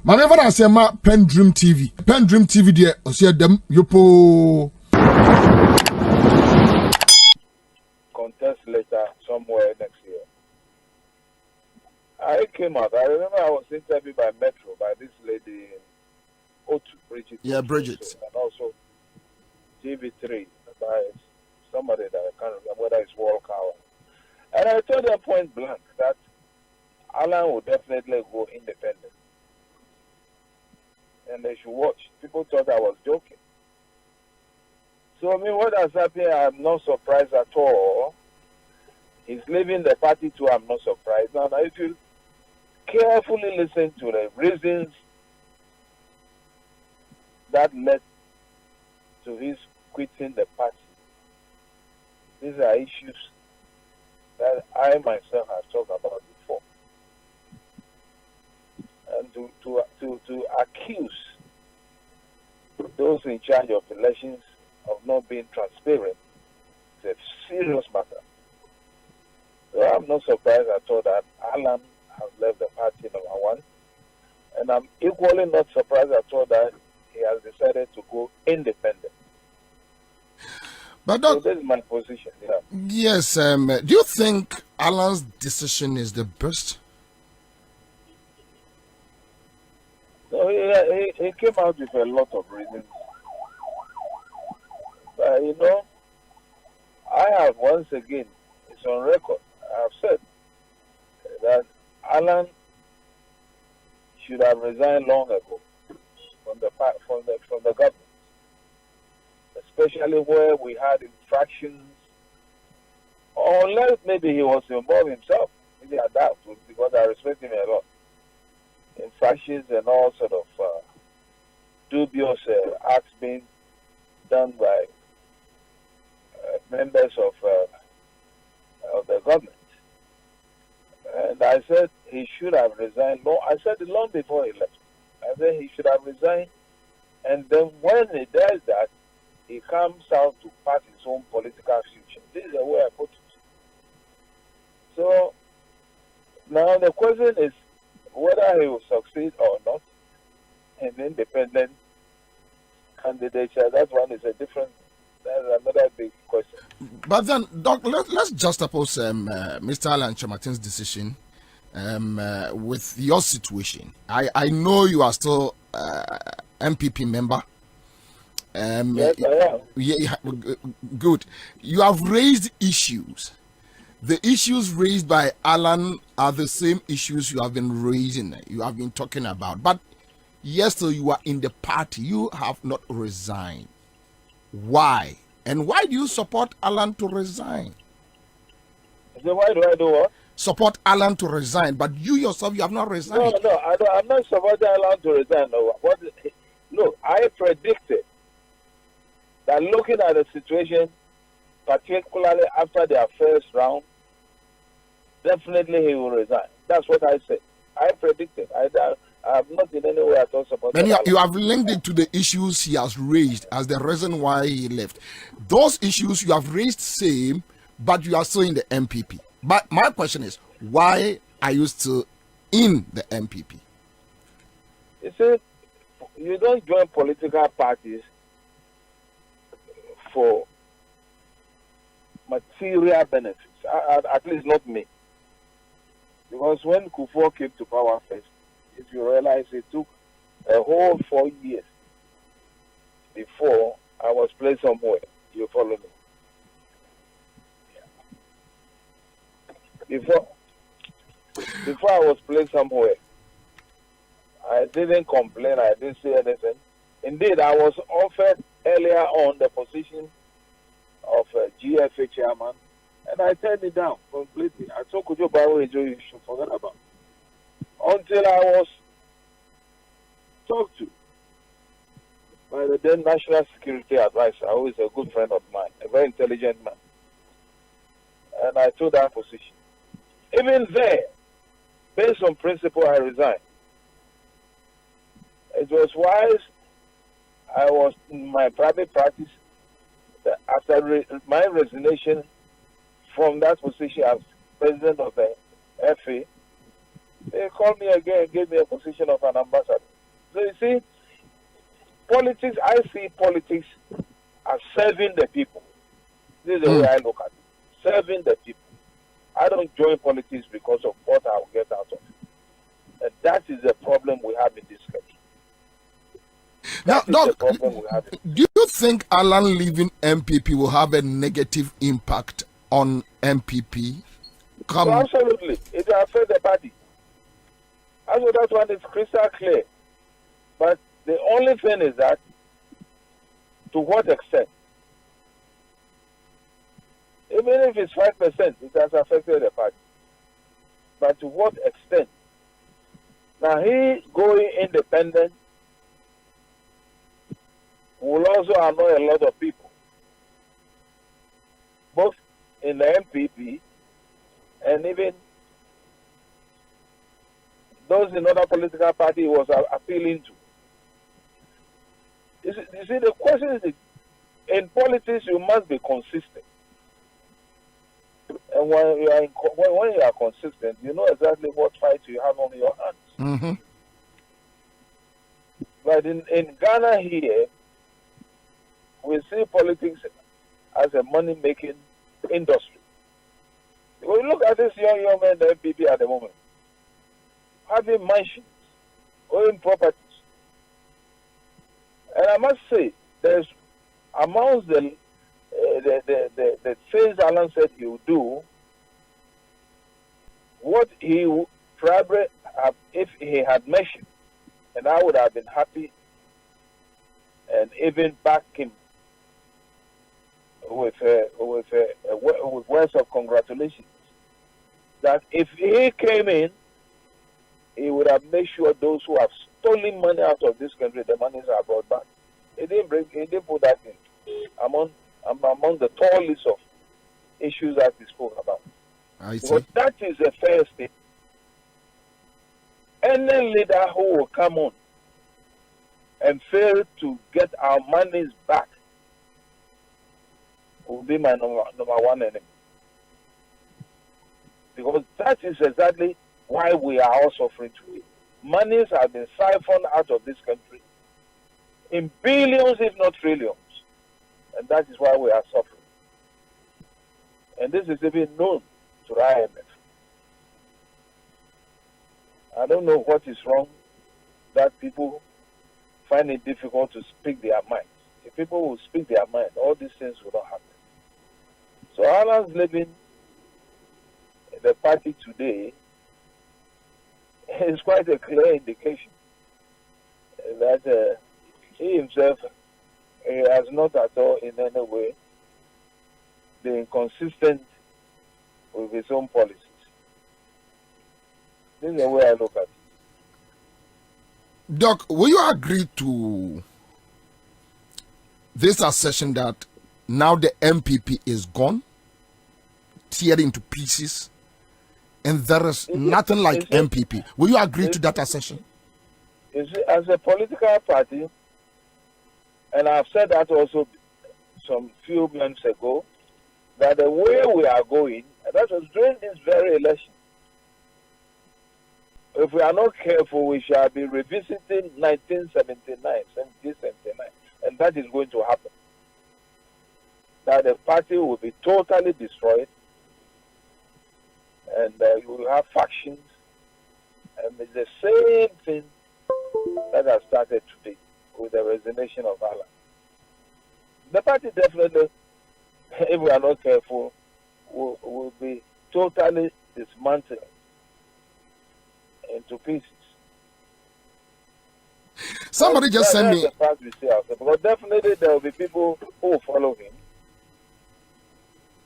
Mane I say ma PENDREAM TV. PENDREAM TV there osia dem yopo. Contest later somewhere next year. I came out. I remember I was interviewed by Metro by this lady Bridget. Yeah, Bridget. And also TV3 by somebody that I can't remember whether it's Walker. And I told them point blank that Alan would definitely go independent. And they should watch. People thought I was joking. So, I mean, what has happened, I'm not surprised at all. He's leaving the party too, I'm not surprised. Now, if you carefully listen to the reasons that led to his quitting the party, these are issues that I myself have talked about before. And to accuse those in charge of elections of not being transparent is a serious matter. So I'm not surprised at all that Alan has left the party, number one. And I'm equally not surprised at all that he has decided to go independent. But so this is my position. Yeah. Yes, do you think Alan's decision is the best? No, he came out with a lot of reasons. But, you know, I have once again, it's on record, I have said that Alan should have resigned long ago from the government, especially where we had infractions, or unless maybe he was involved himself. Maybe I doubt, because I respect him a lot. Infractions and all sort of dubious acts being done by members of the government. And I said he should have resigned. No, I said it long before he left. I said he should have resigned. And then when he does that, he comes out to pass his own political future. This is the way I put it. So now the question is whether he will succeed or not in independent candidature. That one is that's another big question. But then, Doc, let's juxtapose Mr. Alan Kyerematen's decision with your situation. I know you are still NPP member. Yes, I am. Yeah, good. You have raised issues. The issues raised by Alan are the same issues you have been raising, you have been talking about. But yes, so you are in the party. You have not resigned. Why? And why do you support Alan to resign? So why do I do what? Support Alan to resign, but you yourself, you have not resigned. No, I'm not supporting Alan to resign. No. Look, I predicted that looking at the situation, particularly after their first round, definitely he will resign. That's what I said. I predicted. I have not in any way at all supported. Then you have linked it to the issues he has raised as the reason why he left. Those issues you have raised same, but you are still in the NPP. But my question is, why are you still in the NPP? You see, you don't join political parties for material benefits. At least not me. Because when Kufuor came to power first, if you realize it took a whole 4 years before I was placed somewhere. You follow me? Yeah. Before I was placed somewhere, I didn't complain. I didn't say anything. Indeed, I was offered earlier on the position of GFA chairman, and I turned it down completely. I told Kujo Bawo you should forget about it. Until I was talked to by the then National Security Advisor, who is a good friend of mine, a very intelligent man. And I took that position. Even there, based on principle, I resigned. It was wise. I was in my private practice. After my resignation from that position as president of the FA, They called me again and gave me a position of an ambassador. So you see, politics, I see politics as serving the people. This is the way I look at it. Serving the people. I don't join politics because of what I will get out of it. And that is the problem we have in this country. Now, Doc, do you think Alan leaving NPP will have a negative impact on NPP? So absolutely. It will affect the party. Also, that one is crystal clear. But the only thing is that, to what extent? Even if it's 5%, it has affected the party. But to what extent? Now, he going independent will also annoy a lot of people, both in the NPP and even those in other political parties he was appealing to. You see, the question is, in politics, you must be consistent. And when you are consistent, you know exactly what fight you have on your hands. Mm-hmm. But in Ghana here, we see politics as a money-making industry. When you look at this young man in the NPP at the moment, having mansions, owning properties. And I must say, there's amongst the things Alan said he would do, what he would probably have, if he had mentioned, and I would have been happy and even back him with words of congratulations, that if he came in, he would have made sure those who have stolen money out of this country, the monies are brought back. He didn't put that in among the tall list of issues that he spoke about. Because that is a fair state. Any leader who will come on and fail to get our monies back will be my number one enemy. Because that is exactly why we are all suffering today. Monies have been siphoned out of this country in billions, if not trillions. And that is why we are suffering. And this is even known to the IMF. I don't know what is wrong that people find it difficult to speak their minds. If people will speak their mind, all these things will not happen. So Alan's living in the party today is quite a clear indication that he himself has not at all in any way been consistent with his own policies. This is the way I look at it. Doc, will you agree to this assertion that now the NPP is gone, teared into pieces, and there is nothing like NPP? Will you agree to that assertion? You see, as a political party, and I've said that also some few months ago, that the way we are going, and that was during this very election, if we are not careful, we shall be revisiting 1779, and that is going to happen. That the party will be totally destroyed, and you will have factions, and it's the same thing that has started today with the resignation of Allah. The party definitely, if we are not careful, will be totally dismantled into pieces. Somebody just sent me. The part we see ourselves. But definitely there will be people who will follow him.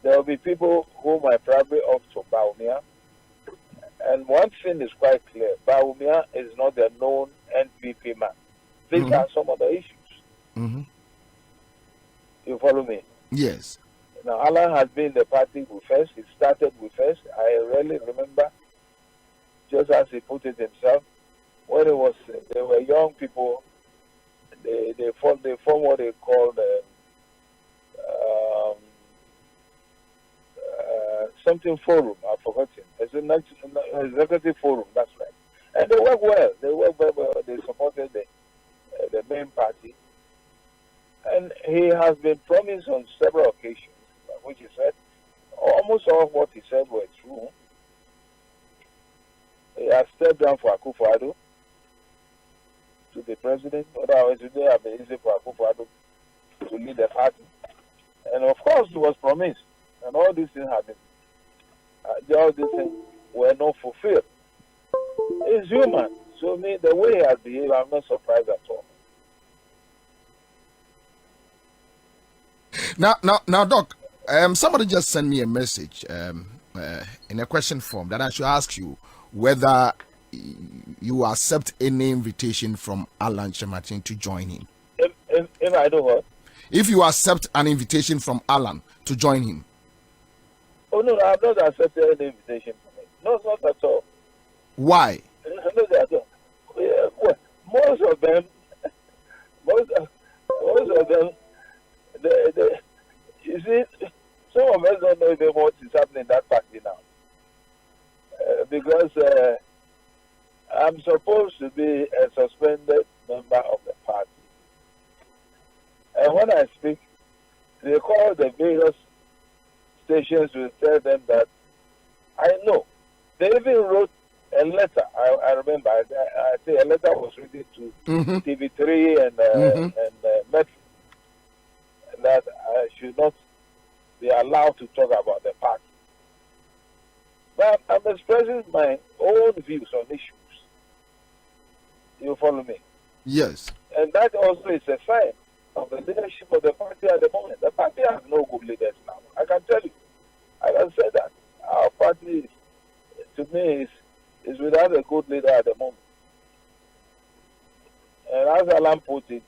There will be people who might probably opt for Bawumia. And one thing is quite clear: Bawumia is not the known NPP man. These are some other issues. Mm-hmm. You follow me? Yes. Now, Alan has been in the party with us. He started with us. I really remember, just as he put it himself, when they were young people, they formed what they called something forum. I've forgotten. It's an executive forum. That's right. And they work well. They work very well. They supported the main party. And he has been promised on several occasions, which he said, almost all of what he said were true. He has stepped down for Akufo-Addo to be president. Otherwise, it would have been easy for Akufo-Addo to lead the party. And of course, it was promised. And all these things have been, all these things were not fulfilled. He's human. So the way he has behaved, I'm not surprised at all. Now, Doc, somebody just sent me a message in a question form that I should ask you whether you accept any invitation from Alan Kyerematen to join him. If I do what? If you accept an invitation from Alan to join him. Oh, no, I have not accepted any invitation from him. No, not at all. Why? Not at all. Yeah, well, most of them, you see, some of us don't know even what is happening in that party now. Because I'm supposed to be a suspended member of the party. And when I speak, they call the various stations to tell them that I know. They even wrote a letter. I remember. I think a letter was written to TV3 and Metro that I should not be allowed to talk about the party. But I'm expressing my own views on issues. You follow me? Yes. And that also is a sign of the leadership of the party at the moment. The party has no good leaders now. I can tell you. I can say that. Our party, to me, is without a good leader at the moment. And as Alan put it,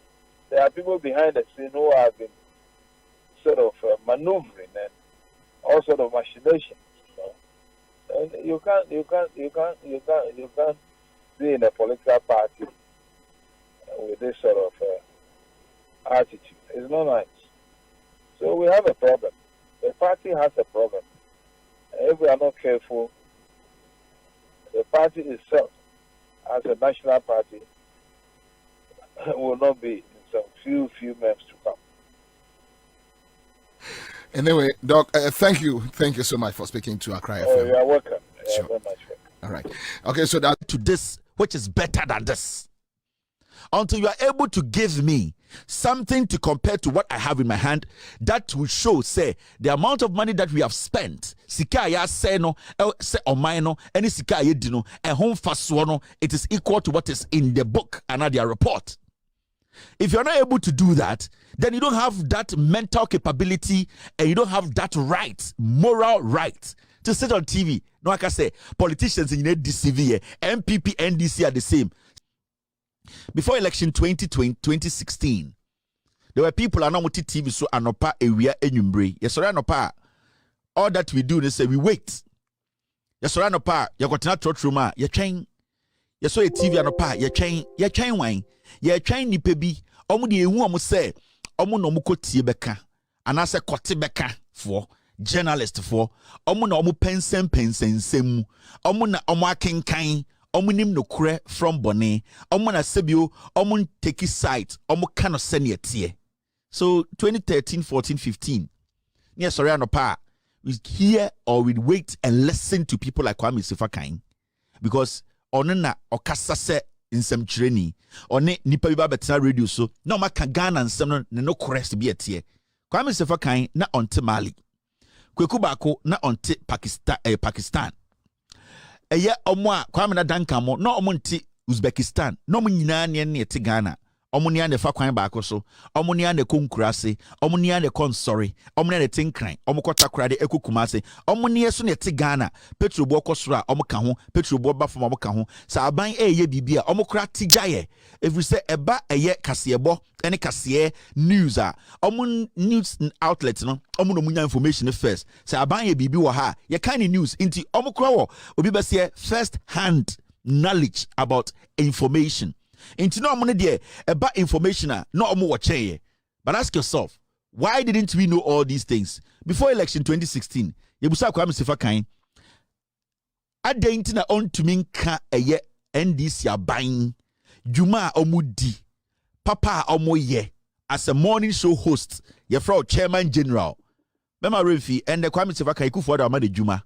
there are people behind the scene who have been sort of maneuvering and all sort of machinations. And you can't be in a political party with this sort of attitude. It's not nice. So we have a problem. The party has a problem. And if we are not careful, the party itself, as a national party, will not be in some few months to come. Anyway, Doc, thank you so much for speaking to Accra FM. Oh, you are welcome. Sure. Very much welcome. All right. Okay, so that To this, which is better than this. Until you are able to give me something to compare to what I have in my hand, that will show, say, the amount of money that we have spent. Sika ya say no, say omai no, any sika ye dino, and home fasuano, it is equal to what is in the book and their report. If you're not able to do that, then you don't have that mental capability and you don't have that right, moral right, to sit on TV. No, like I say, politicians in DCV, NPP, NDC are the same. Before election 2016, there were people are not with TV so anopa area enyumbre. Yes, sorry anopa. All that we do is say we wait. Yes, sorry anopa. You got not church room. You train. Yes, so a TV anopa. You train wine. You train ni pebi. Omu di ewu omu say. Omu no mu koti beka. Anase koti beka for journalist for. Omu na omu pensen semu. Omu na omu akenkan. Omu nim no kure from Bonnet. Omu na sebio. Omu take site. Omu kano seni etie. So 2013, 14, 15. Yes, sorry anopa. We hear or we wait and listen to people like Kwame Sifakain because onena okasa se nsem training one nipa biba betena radio so na o maka Ghana nsem no correct be etie Kwame Sifakain na onte Mali Kweku Baako na onte Pakistan eye omo a Kwame na danka mo na omo nte Uzbekistan na omo nyina ne ete Ghana omo ne fa kwan baako so omo ne ane konkurase omo ne ane konsori omo ne ane tinkran omo kota krade ekukumase omo ne so ne te Ghana petrol bo kosoro a omo ka ho petrol bo ba fam omo ka ho sa aban eye bibia omo kra tigaye every say eba eye kasebo ene kase news a omo news outlet no omo no munya information first sa aban ye bibi wo ha ye kind news inti omo kra wo obi be say first hand knowledge about information. Into no money there about information no more watching. But ask yourself, why didn't we know all these things before election 2016? Yebusa Kwame Sefakan. Adentina on to mean ka eye NDC aban. Juma omudi. Papa omoye. As a morning show host, your fraud chairman general. Mema Refi and the Kwame Sefakan Kufu Addo Amade Juma.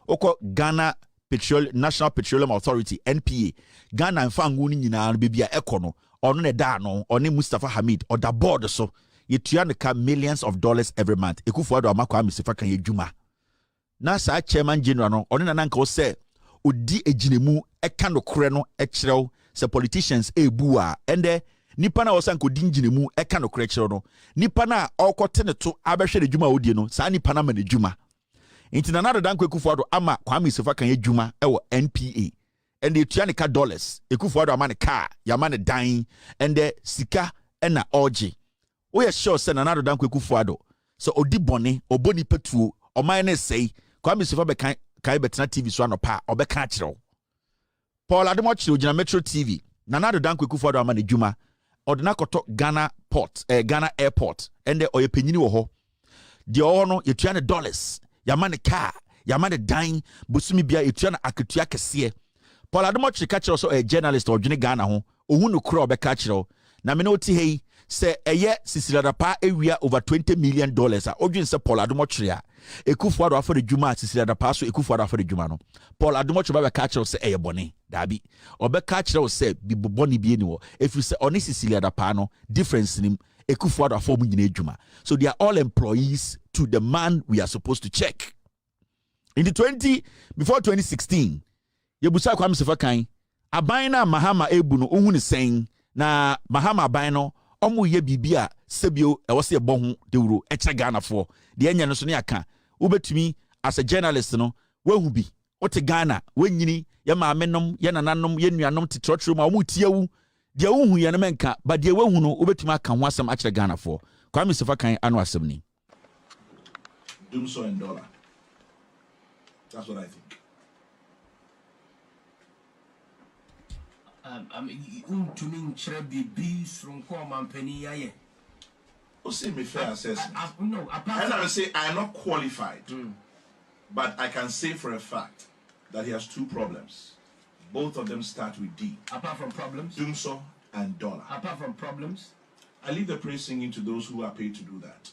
Oko Ghana National Petroleum Authority NPA. Ghana mfanguni nyina bibia ekono. Ono ne da no, oni Mustafa Hamid or the board so. You ka millions of dollars every month. Ekufu Addo Amade Kwame Sefakan ye Juma. Na sa chairman general no, oni na nanka o se odi ejinemu eka no kore no ekyerew se politicians ebu a ende nipa na wosan ko dinginemu eka no kore ekyerew no nipa na okote ne to abehwe ne djuma odie no sa nipa na ma ne djuma nti na nado dan ko Ekufu Addo ama Kwame Sefakan ye djuma ewo NPA ende etua ne ka dollars Ekufu Addo ama ne car ya ma ne dan ende sika ena oje wo ye sure se na nado dan ko Ekufu Addo so odi bone oboni petuo oman ne sei Kwame Sefakan kai betena TV so anopa obeka kyerɛw Paul Ademo kyerɛw gina Metro TV na nado dan ko Ekufu Addo ama ne djuma odina koto Ghana airport ende oyepenyini wo ho de o no yetua ne dollars yama ne car yama ne dan bosumi bia yetua na aketua kese Paul Ademo kyerɛw so a journalist odwene Ghana ho ohu no kura obeka kyerɛw na me no ti hei se eye sisiradapa ewia over $20 million a odwin se Paul Ademo kyerɛ a Ekufu Addo afa de djuma sisiradapa so Ekufu Addo afa de djuma no Paul Ademo kyerɛ ba ka kyerɛ se eye bone dabi obeka kyerɛ se biboboni bi eni wo efiri se oni sisiradapa no difference nim Ekufu Addo afa mu nyina djuma so they are all employees to the man we are supposed to check in the before 2016 yebusa Kwame Sefakan aban na Mahama ebu no ohun ne sen na Mahama aban no omo ye bibia sebio e wo se ebo ho dewuro eche Ghana fo de enya no so ne aka ubetumi as a journalist no wahu bi wote Ghana wanyini ye maamenom ye nananom ye nuanom titrotro ma omo tiawu de wohu ye no menka ba de wahu no ubetumi aka ho asem akere Ghana fo Kwame Sefakan anu asem ni doom so and dollar. That's what I think. I mean, to me, be from Company. Say me fair assessment. No, and I will say I am not qualified, but I can say for a fact that he has two problems. Both of them start with D. Apart from problems? Doomso and dollar. Apart from problems? I leave the praise singing to those who are paid to do that.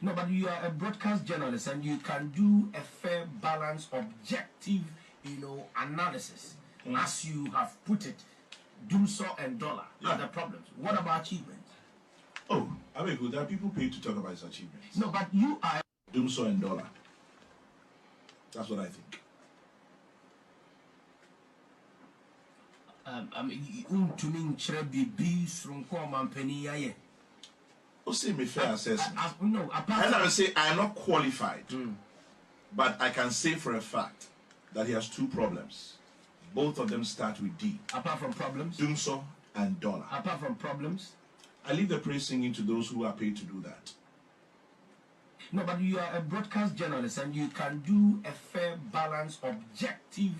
No, but you are a broadcast journalist and you can do a fair, balanced, objective, analysis. As you have put it, Doomso and dollar are the problems. What about achievements? Oh, I mean, there are people paid to talk about his achievements. No, but you are Doomso and dollar. That's what I think. I mean, to me, be from Company. Say me fair assessment. No, and I will say I am not qualified, but I can say for a fact that he has two problems. Both of them start with D. Apart from problems? Doomso and dollar. Apart from problems? I leave the praise singing to those who are paid to do that. No, but you are a broadcast journalist and you can do a fair, balanced, objective,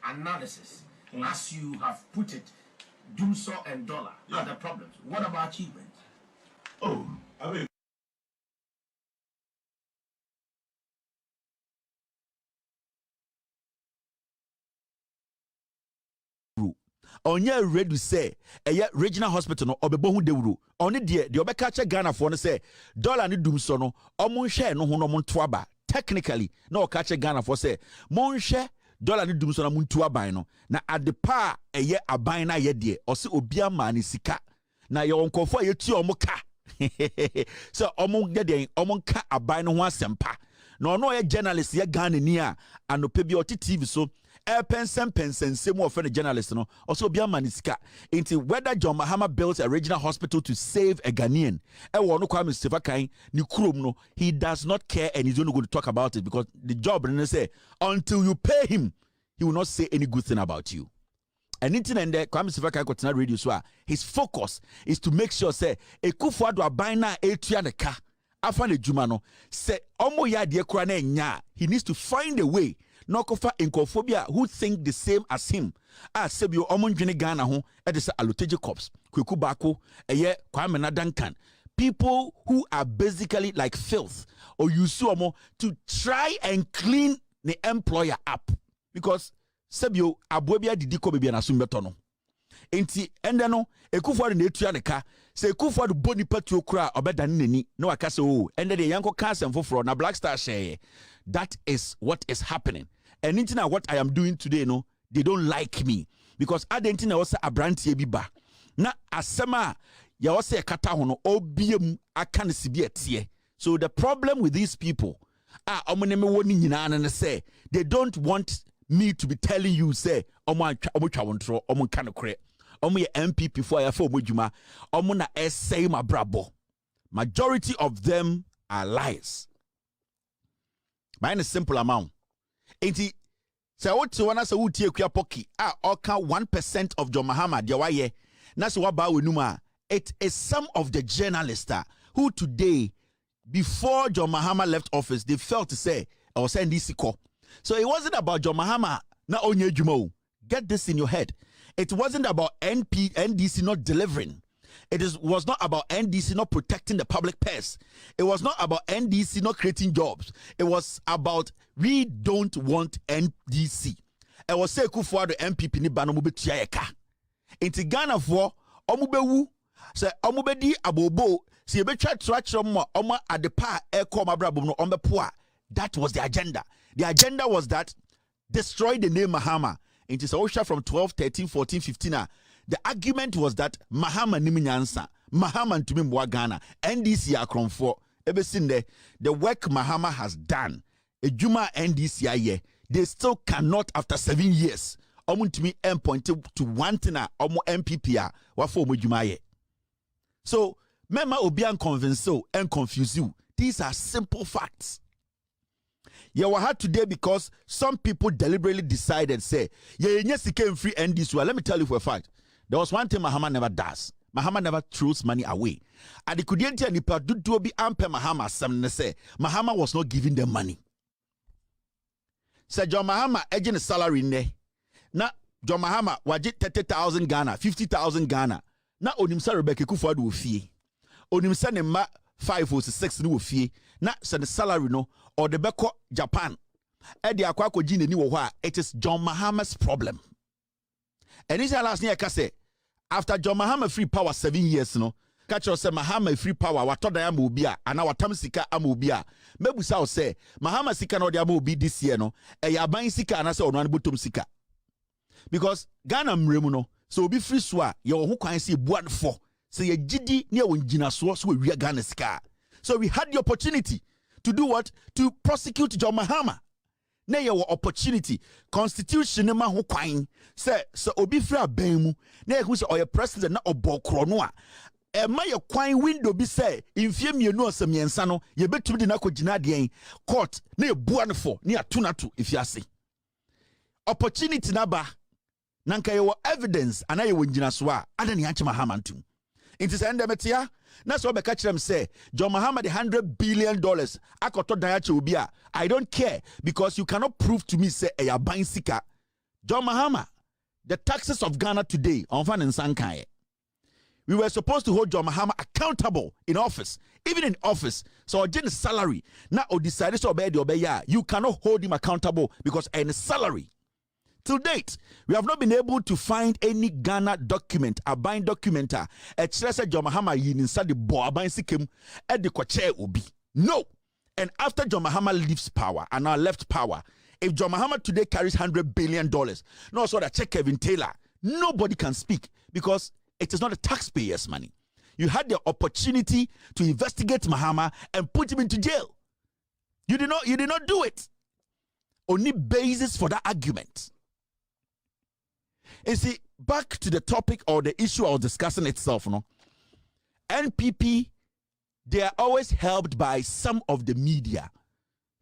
analysis. As you have put it, Doomso and dollar are the problems. What about achievements? Oh, I mean, onye ready say regional hospital no obebo hu dewuro oni de obeka che Ghana for no say dollar ni dum so no omo nhwe no ho no mo nto aba technically na oka che Ghana for say mo nhwe dollar ni dum so na mo nto aban no na adepa aban na ye de o se obi ama ni sika na ye onkofo ye tu omo ka so omo de den omo ka aban no ho asempa na ono ye journalist ye Ghana ni a anope bi oti TV so pensem more for the journalist no also be a manisika into whether John Mahama built a regional hospital to save a Ghanaian no Kwame Sefakan ni kurom no he does not care and he's only going to talk about it because the job and say until you pay him he will not say any good thing about you and in there Kwame Sefakan continue radio so his focus is to make sure say Ekufu Addo aban na etua ne ka afa ne djuma no say omo ya de kura na nya he needs to find a way no kofa enkophobia who think the same as him as sebio omondwene Ghana ho e de se Aloteje Corps kweku bako eye Kwame na Duncan people who are basically like filth, or you sue to try and clean the employer up, because sebio abwebia didi ko bebia na sumbeto no enti ende no Ekufuado na etua ne ka se Ekufuado boni patuo kura obeda ne nani na waka se o ende de yanko ka asem foforo na Black Star share. That is what is happening. And into what I am doing today, no, they don't like me because I didn't know was a brand biba. Na asema ya was a kata hono obiem akan sibiet. So the problem with these people say they don't want me to be telling you say NPP for na essay my brabo. Majority of them are lies. Mine is simple amount. Enti say what to wana say utie kwa poki oka 1% of John Mahama dia waye na se waba wenuma. It is some of the journalists who today, before John Mahama left office, they felt to say or send this call. So it wasn't about John Mahama na onye jumo. Get this in your head. It wasn't about NDC not delivering. Was not about NDC not protecting the public purse. It was not about NDC not creating jobs. It was about we don't want NDC. It was say Ekufuado NPP ni bano mube tuyayeka. Inti Ghana for omubewu se omubedi abobo se yebetwa trachro mo oma adepa eko mabrabo no ombepoa. That was the agenda. The agenda was that destroy the name Mahama. Inti Saosha from 12, 13, 14, 15. The argument was that Mahama niminyansa, Mahama ntumi mwa Ghana, NDC akromfo. Ebe sinde, the work Mahama has done, ejuma NDC aye, they still cannot after 7 years. Omu ntumi point to one thing omu NPP wafo omu ejuma aye. So, mema obi an convince and confuse you. These are simple facts. You were hard today because some people deliberately decided, say, yes, he came free NDC. Well, let me tell you for a fact. There was one thing Mahama never does. Mahama never throws money away. And the Kudienti and the Padudu be ampe Mahama some say Mahama was not giving them money. Say John Mahama agent a salary ne. Na John Mahama wajit 30,000 Ghana, 50,000 Ghana. Na onimsa Rebecca Ekufuado wo fie. Onimsa ne ma 5 or 6 no wo fie. Na say the salary no or the beko Japan. Edi akwa ko gine ni wo ho a, it is John Mahama's problem. And this last year say after John Mahama free power 7 years no catch us say Mahama free power watoda ya mobia ana watam sika amobia mebusa say Mahama sika no dia mobi this year no e ya ban sika ana say ono an botom sika because Ghana mremu no so obi free so a ye ho kwan say buan for say ye gidi ne won gina so we wi Ghana sika. So we had the opportunity to do what? To prosecute John Mahama. Na ye wo opportunity constitution ma ho kwan say so obi free aban mu na ye hu say oye president na obokro no a e ma ye kwan window bi say infie mienu osemiensa no ye betumi de na kogina de court na ye bua no for na atonato ifiase opportunity na ba nanka ye wo evidence ana ye wongina so a ada ne anche Mahama ntum inti say endemetia na so be catch them say John Mahama the $100 billion akoto dayache obi a I don't care because you cannot prove to me say e ya ban sika. John Mahama, the taxes of Ghana today on fan and sankai. We were supposed to hold John Mahama accountable in office, even in office. So Jen's salary now decided to obey the obeya. You cannot hold him accountable because any salary. To date, we have not been able to find any Ghana document, a buying documenter, a Chelsea John Mahama yin inside the boa buying sikim at the Koche Ubi. No. And after John Mahama leaves power and now left power, if John Mahama today carries $100 billion, no, so that check Kevin Taylor, nobody can speak because it is not the taxpayers' money. You had the opportunity to investigate Mahama and put him into jail. You did not do it. Only basis for that argument. And see, back to the topic or the issue I was discussing itself, no? NPP, they are always helped by some of the media.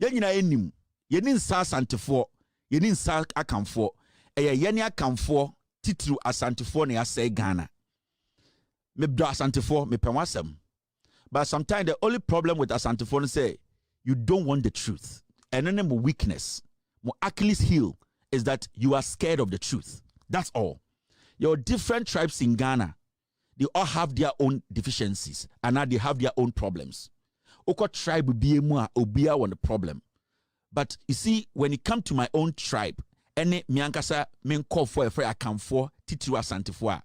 Yenin sa santifo, yenin sa akamfo, yeni akamfo, titru asantifo ne ase Ghana. Mebdo asantifo, mepewasem. But sometimes the only problem with asantifo is say, you don't want the truth. And then my weakness, my Achilles heel is that you are scared of the truth. That's all. Your different tribes in Ghana, they all have their own deficiencies and now they have their own problems. Oko tribe be more obia on the problem. But you see, when it comes to my own tribe, any miankasa men call for a free account for titiwa santifua.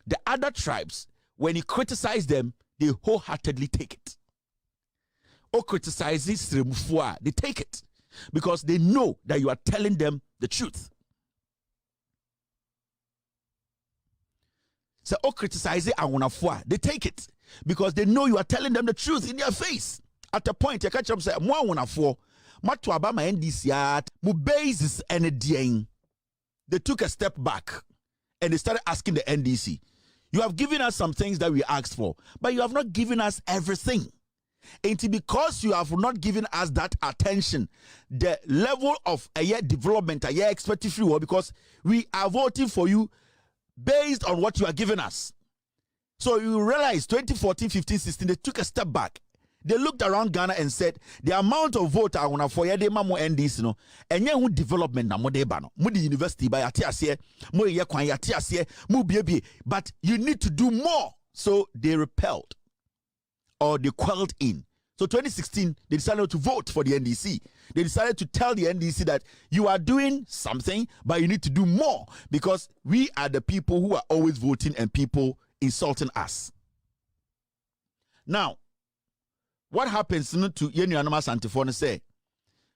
The other tribes, when you criticize them, they wholeheartedly take it. Or criticizes remufua, they take it because they know that you are telling them the truth. So or criticize awonafua, they take it because they know you are telling them the truth in their face. At a point, you catch up say, "Mo awonafo, matu abama NDC mu basis and they took a step back and they started asking the NDC, you have given us some things that we asked for, but you have not given us everything. And because you have not given us that attention, the level of a year development, a year expectation, because we are voting for you based on what you are giving us. So you realize 2014, 15, 16, they took a step back. They looked around Ghana and said, the amount of vote I want for yede mamo NDC no, enye hu development na modeba no, mu di university by ati ase, mu ye kwan yati ase, mu biebie, but you need to do more. So they repelled or they quelled in. So 2016, they decided to vote for the NDC. They decided to tell the NDC that you are doing something, but you need to do more because we are the people who are always voting and people insulting us. Now, what happens to Yenu Anoma Santifo say,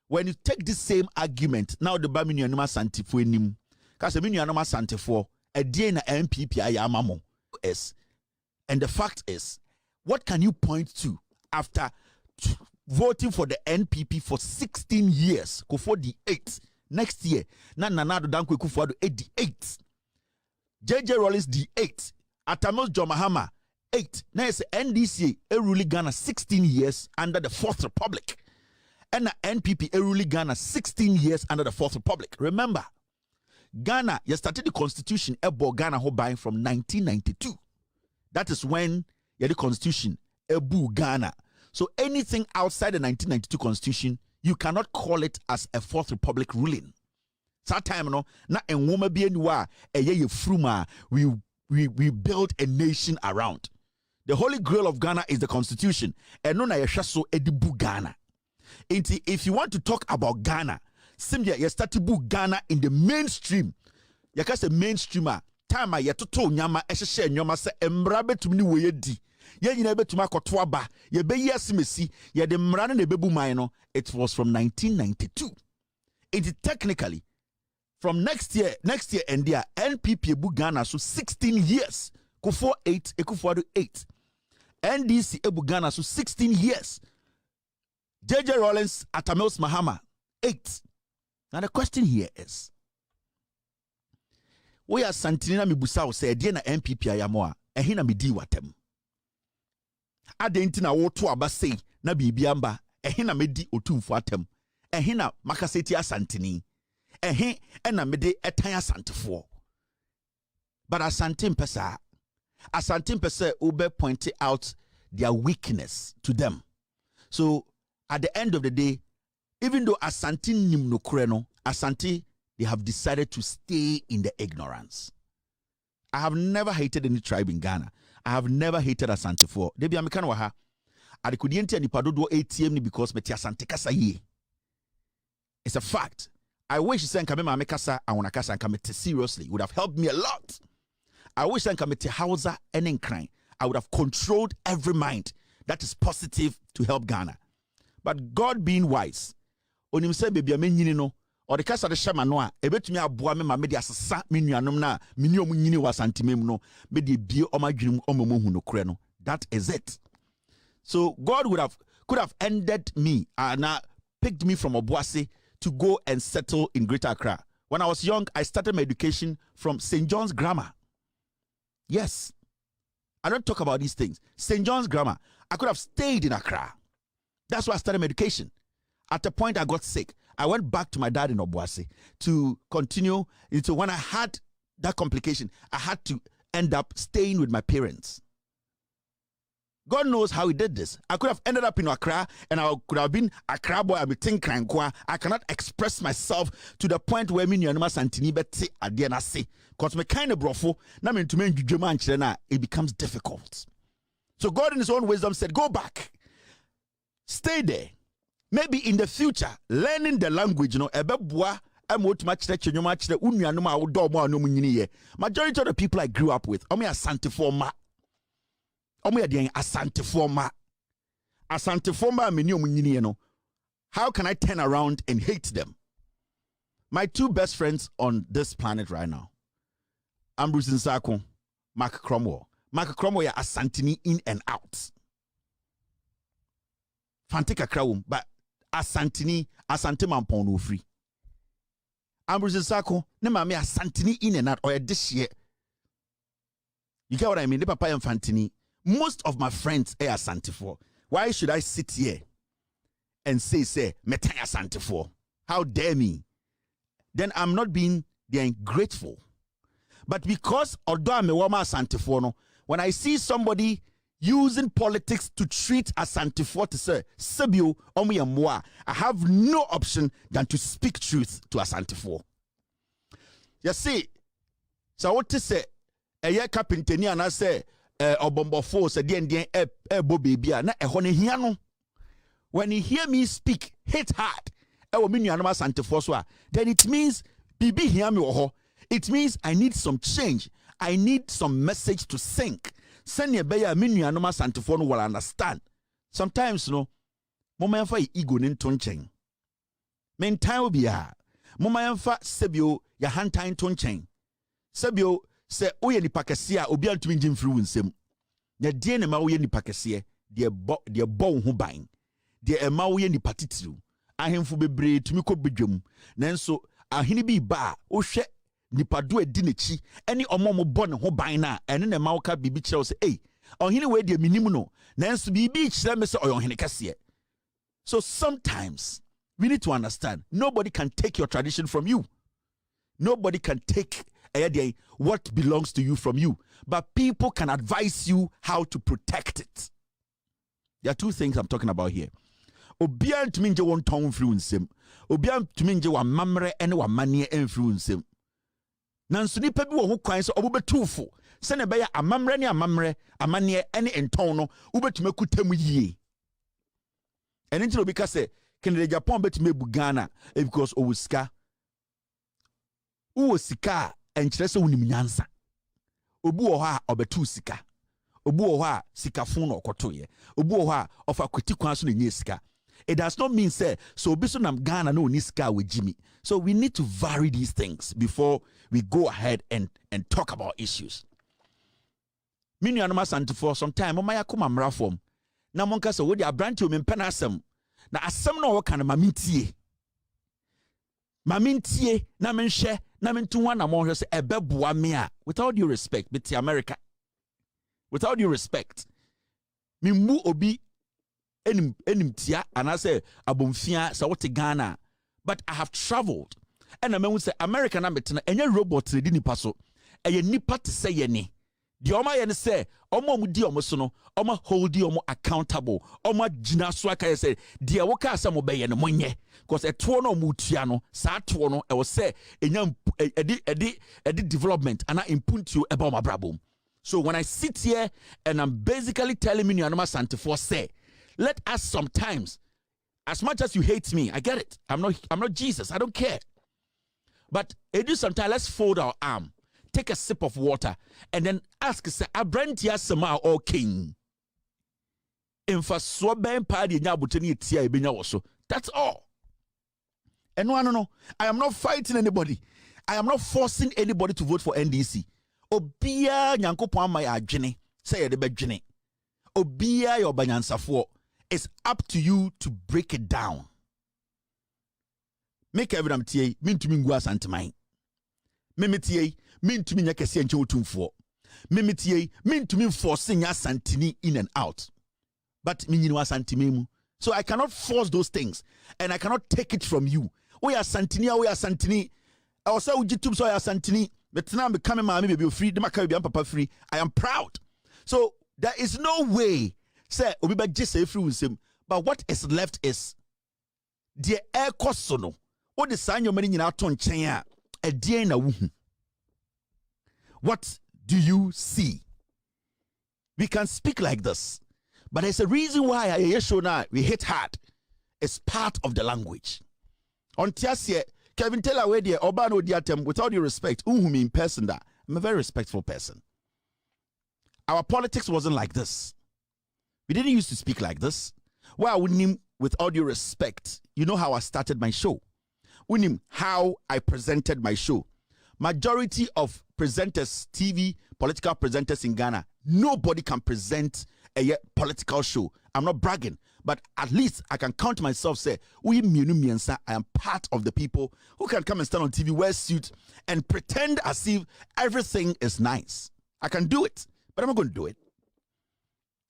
when you take this same argument, now the Bamini Anoma Santifo nim, because the Minu Anoma Santifo, a DNA NPP ayamamo is. And the fact is, what can you point to after voting for the NPP for 16 years? Kufo the 8th. Next year, Nanado Dankwe Kufo the 88th. JJ Rollins the 8th. Atamos Jomahama 8. Now it's NDC ruling Ghana 16 years under the Fourth Republic. And the NPP ruling Ghana 16 years under the Fourth Republic. Remember, Ghana, you started the constitution ebo Ghana ho buying from 1992. That is when you had the constitution ebu Ghana. So anything outside the 1992 constitution, you cannot call it as a Fourth Republic ruling. That time no na enwoma bi aniwa eye fruma we build a nation around. The holy grail of Ghana is the constitution. And no na yehwa so edibu Ghana. If you want to talk about Ghana, simply you start to book Ghana in the mainstream. You can say mainstreamer. Time yetoto nyama ehye nyoma se embra betum ni woyedi. Ye nyina betuma koto aba. Ye be yesimesi, ye de mra na bebu man no. It was from 1992. It technically from next year and there NPP ebu Ghana so 16 years. Kufo 8, Ekufuado 8. NDC ebu Ghana so 16 years. JJ Rollins Atamils Mahama 8. Now the question here is, we are Santinina Mibusa say na NPP ayamoa ehina midi watem. Adentina wo to aba sei na bibiamba ehina medi otumfo atem. Ehina makaseti asantini. Ena mede etan asantefo. But Asantim pesa ube point out their weakness to them. So at the end of the day, even though Asante nim no kreno, Asante, they have decided to stay in the ignorance. I have never hated any tribe in Ghana. I have never hated Asante for. Debi amikan waha. Adikudienti ani padodo ATM ni because meti Asante kasa ye. It's a fact. I wish sen kamema amekasa awona kasa nkamete seriously. It would have helped me a lot. I wish sen kamete Hausa and Nkran. I would have controlled every mind that is positive to help Ghana. But God being wise, onim say baby amenyini no, or the kasa de shema no a ebetumi aboa me ma me de asesa me nuanom na me ni omu nyini wasantemem no, me de bie omadwinum omomo hu no kure no. That is it. So God could have ended me and picked me from Obuasi to go and settle in Greater Accra. When I was young, I started my education from St. John's Grammar. Yes. I don't talk about these things. St. John's Grammar. I could have stayed in Accra. That's why I started my education. At a point, I got sick. I went back to my dad in Obuasi to continue. So when I had that complication, I had to end up staying with my parents. God knows how he did this. I could have ended up in Accra and I could have been Accra boy. I cannot express myself to the point where me nyanuma santini beti adiana se. Cause me kind of brofo na me to me na it becomes difficult. So God in his own wisdom said, go back. Stay there. Maybe in the future, learning the language, ebebua majority of the people I grew up with, Asante Forma, how can I turn around and hate them? My two best friends on this planet right now, Ambrose Nsako, Mark Cromwell. Mark Cromwell Asantini in and out. Fantika Krawum, but Asantini, Asante Mampon no free. Ambrose Nsako, ne mame Asantini in and out, or this year. You get what I mean? The Papa Infantini. Most of my friends are Asante for. Why should I sit here and say, Metaya Asante for? How dare me? Then I'm not being grateful. But because although I'm a woman Asante for, no, when I see somebody using politics to treat Asante for to say, Sebio, Omi, I have no option than to speak truth to Asante for. You see, so what to say? A year capentini and I say, Obombo force a dien bo baby, na a honey hiano. When you hear me speak, hit hard, then it means Bibi hear me or it means I need some change. I need some message to sink. Send your beya minu anoma santifono will understand. Sometimes mama fa ego nin tonchen. Men time be ya. Mama fa sebio ya hantain tonchen. Sebio se oye ni pakesia obi antumi njimfiri wunsem. Na die ne ma oye ni pakesia de bo ho ban. De ema oye ni patitiru. Ahemfo bebre tumi ko bedwam. Nanso ahene bi ba ohwe nipado edi nechi eni omomo bo ne ho ban na ene ne ma woka bibi kire se ohene we de minim no nanso bibi kire me se ohene kase. So sometimes we need to understand nobody can take your tradition from you. Nobody can take what belongs to you from you, but people can advise you how to protect it. There are two things I'm talking about here. Obian to minje won ton influence. Obian to minje wa mamre ene wa manie influence. Nanso nipa bi wo ho kwan so obobetuufo. Se ne be ya amamre ne amamre amanie ene enton no obetuma kutam yie. Ene ntino bi ka se Kennedy Japan betuma bu Ghana because owuska. Uwo sika enkyere se wonim nyansa. Obu wo ha obetu sika. Obu wo ha sika fun no okotoye. Obu wo ha ofa kwati kwan so na nye sika. It does not mean say so obi so nam Ghana no ni sika we Jimmy. So we need to vary these things before we go ahead and talk about issues. Minu anoma santi for some time mama yakoma mra form. Na monka se wo di abranti o mempena asem. Na asem no wo kan ma mintie. Ma mintie na menhwe na mentu na mo hwe se ebeboa me a without due respect but America. Without due respect. Mimbu obi enim tia anase abomfia sa wote Ghana, but I have traveled and I mean say America na metena enye robot di nipa so eye nipa te say ye ni de oma ye ne say omo mu di omo so no omo hold omo accountable omo gina so aka say de wo ka asem be ye ne monye because eto no mu tua no sa to no e wo say enya edi development ana input you about my brabom. So when I sit here and I'm basically telling me Nyanoma Santifo say, let us sometimes, as much as you hate me, I get it. I'm not Jesus. I don't care. But sometimes let's fold our arm, take a sip of water, and then ask, say, Abrantia Sama or King. That's all. And no, I am not fighting anybody. I am not forcing anybody to vote for NDC. Obia nyankopon ma ya adwene say ye de bedwene obia your banyansafo. It's up to you to break it down. Make evidence tie mintumi ngu asanteman memetie mintumi nya kese enche otumfo memetie mintumi force nya asantini in and out but minyini asantimemu. So I cannot force those things and I cannot take it from you. We are santini I was say ujitum so ya santini. But now I'm becoming my baby free, papa free. I am proud. So there is no way say obi ba gye say free unsem, but what is left is the air kosono. O de saa nyoma ni nyina to nchen a edien na wuhu. What do you see? We can speak like this, but there's a reason why I show now we hit hard. It's part of the language. On Tiasie, Kevin Taylor, where the Obano diatem, with all due respect, me in person that I'm a very respectful person. Our politics wasn't like this. We didn't used to speak like this. Well, with all due respect, you know how I started my show. How I presented my show. Majority of presenters, TV, political presenters in Ghana, nobody can present a political show. I'm not bragging, but at least I can count myself, say, I am part of the people who can come and stand on TV, wear a suit, and pretend as if everything is nice. I can do it, but I'm not going to do it.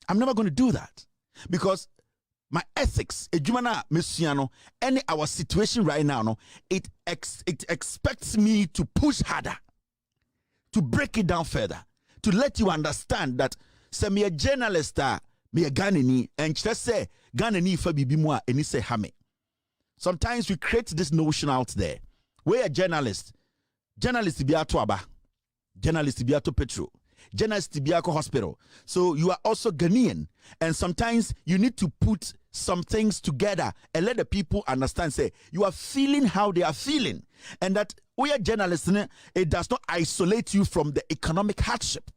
I'm never going to do that. Because my ethics, any our situation right now, it expects me to push harder, to break it down further, to let you understand that me a journalist, me a Ghanani, and just say Ghanani for bibimwa and he say hame. Sometimes we create this notion out there. We're a journalist. Journalist be ato aba. Journalist be ato petro. Journalist be ato hospital. So you are also Ghanaian. And sometimes you need to put some things together and let the people understand, say, you are feeling how they are feeling. And that we are journalists, it does not isolate you from the economic hardship.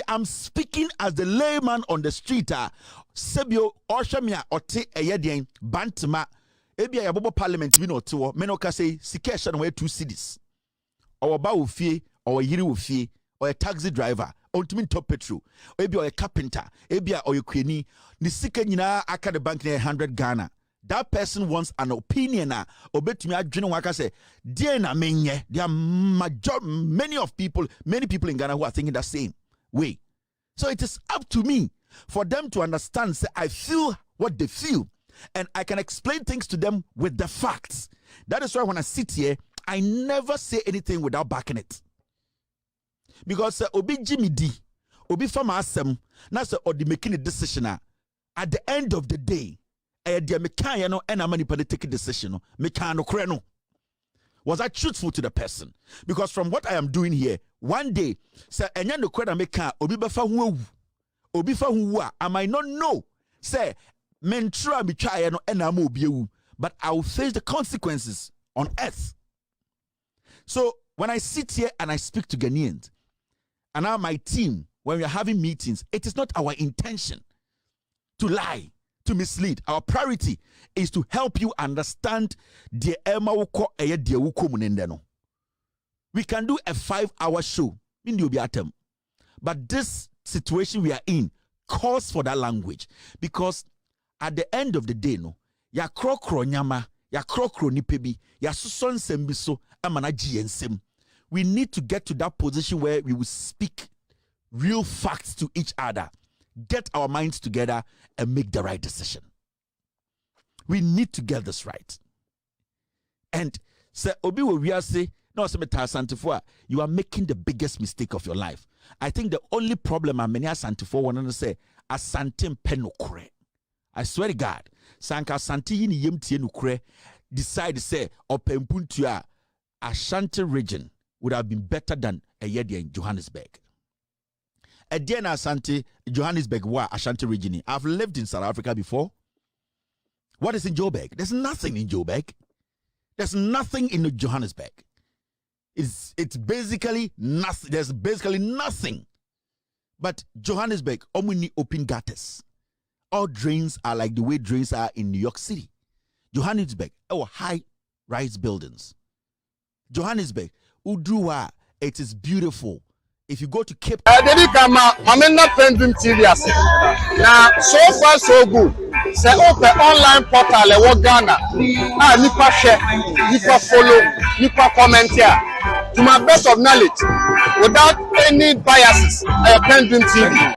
I'm speaking as the layman on the street. Sebio Oshamia Ote Eyedian Bantama Ebia Yabobo Parliament Vino Tour Menoka say Sikeshan where 2 cities. Or ba ufie or a yiri ufie or a taxi driver. Ultimate top petrol, maybe or a carpenter, maybe or a queenie, the second aka the bank near 100 Ghana. That person wants an opinion. Or bet me, I say, dear na menye, there are many people in Ghana who are thinking the same way. So it is up to me for them to understand, say, I feel what they feel, and I can explain things to them with the facts. That is why when I sit here, I never say anything without backing it. Because obi Jimmy D, obi fama asem, na se odi making a decision at the end of the day, dia mekan no and amani pa take a decision no, mekan no kre no. Was I truthful to the person? Because from what I am doing here, one day, say enya no kre na mekan obi befa hu obi fa hu I might not know. Say mentra mi twa no and am obi ewu, but I will face the consequences on earth. So when I sit here and I speak to Ghanaians, and now my team, when we are having meetings, it is not our intention to lie, to mislead. Our priority is to help you understand the we can do a 5-hour show in the but this situation we are in calls for that language, because at the end of the day, no, ya krokro nyama, ya krokro nipebi, ya suson sembiso, amana ensem. We need to get to that position where we will speak real facts to each other, get our minds together, and make the right decision. We need to get this right. And say, Obi we say, no, you are making the biggest mistake of your life. I think the only problem I many Asantefo want to say, Asantem penokure. I swear to God, Sanka Santi yini yemtie nukure decide say Opempuntua Ashanti region would have been better than a year in Johannesburg. A dear Asante, Johannesburg, wa Ashanti region. I've lived in South Africa before. What is in Joburg? There's nothing in Joburg. There's nothing in Johannesburg. It's basically nothing. There's basically nothing. But Johannesburg, omuni open gutters. All drains are like the way drains are in New York City. Johannesburg, high-rise buildings. Johannesburg, Udruwa, it is beautiful. If you go to Cape I'm not PENDREAM TV. Now, so far so good. Say open online portal le Ghana. Nipa share, nipa follow, nipa comment here. To my best of knowledge, without any biases, PENDREAM TV.